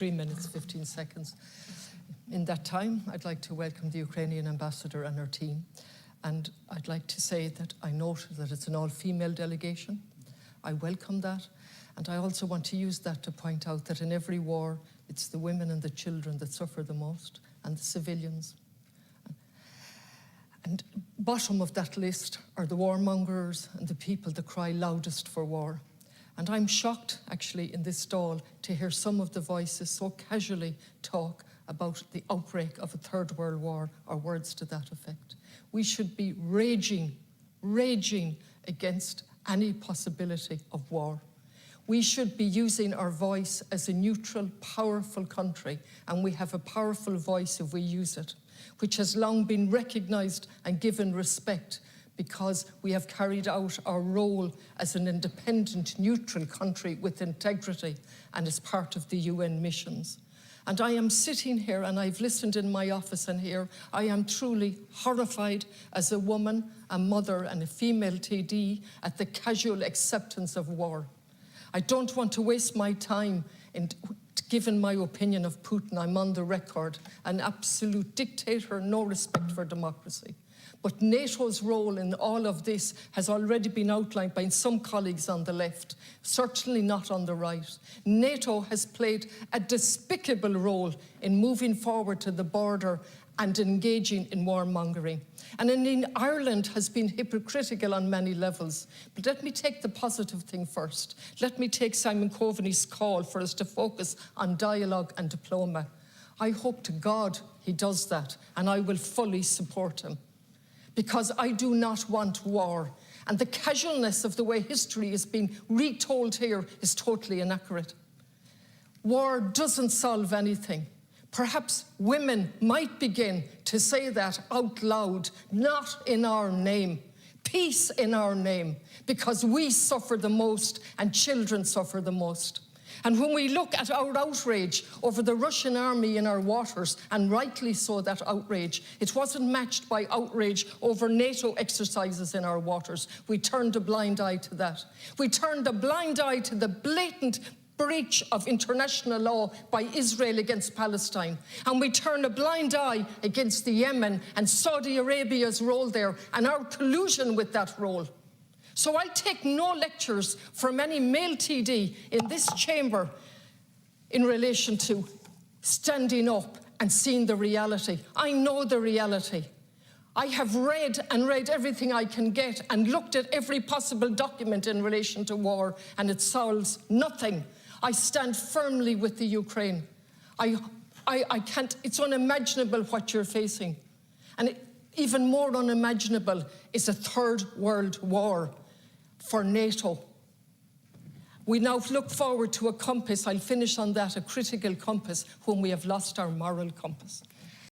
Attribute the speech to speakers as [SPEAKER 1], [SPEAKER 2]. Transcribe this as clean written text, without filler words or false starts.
[SPEAKER 1] 3 minutes, 15 seconds. In that time, I'd like to welcome the Ukrainian ambassador and her team. And I'd like to say that I note that it's an all-female delegation. I welcome that. And I also want to use that to point out that in every war, it's the women and the children that suffer the most, and the civilians. And bottom of that list are the warmongers and the people that cry loudest for war. And I'm shocked, actually, in this stall to hear some of the voices so casually talk about the outbreak of a third world war, or words to that effect. We should be raging against any possibility of war. We should be using our voice as a neutral, powerful country, and we have a powerful voice if we use it, which has long been recognized and given respect, because we have carried out our role as an independent, neutral country with integrity and as part of the UN missions. And I am sitting here, and I've listened in my office and here, I am truly horrified as a woman, a mother and a female TD at the casual acceptance of war. I don't want to waste my time in giving my opinion of Putin. I'm on the record, an absolute dictator, no respect for democracy. But NATO's role in all of this has already been outlined by some colleagues on the left, certainly not on the right. NATO has played a despicable role in moving forward to the border and engaging in warmongering. And indeed, Ireland has been hypocritical on many levels. But let me take the positive thing first. Let me take Simon Coveney's call for us to focus on dialogue and diploma. I hope to God he does that, and I will fully support him. Because I do not want war. And the casualness of the way history is being retold here is totally inaccurate. War doesn't solve anything. Perhaps women might begin to say that out loud, not in our name. Peace in our name, because we suffer the most and children suffer the most. And when we look at our outrage over the Russian army in our waters, and rightly so, that outrage, it wasn't matched by outrage over NATO exercises in our waters. We turned a blind eye to that. We turned a blind eye to the blatant breach of international law by Israel against Palestine. And we turn a blind eye against the Yemen and Saudi Arabia's role there and our collusion with that role. So I take no lectures from any male TD in this chamber in relation to standing up and seeing the reality. I know the reality. I have read everything I can get and looked at every possible document in relation to war, and it solves nothing. I stand firmly with the Ukraine. I can't, it's unimaginable what you're facing. And even more unimaginable is a third world war for NATO. We now look forward to a compass, I'll finish on that, a critical compass, when we have lost our moral compass.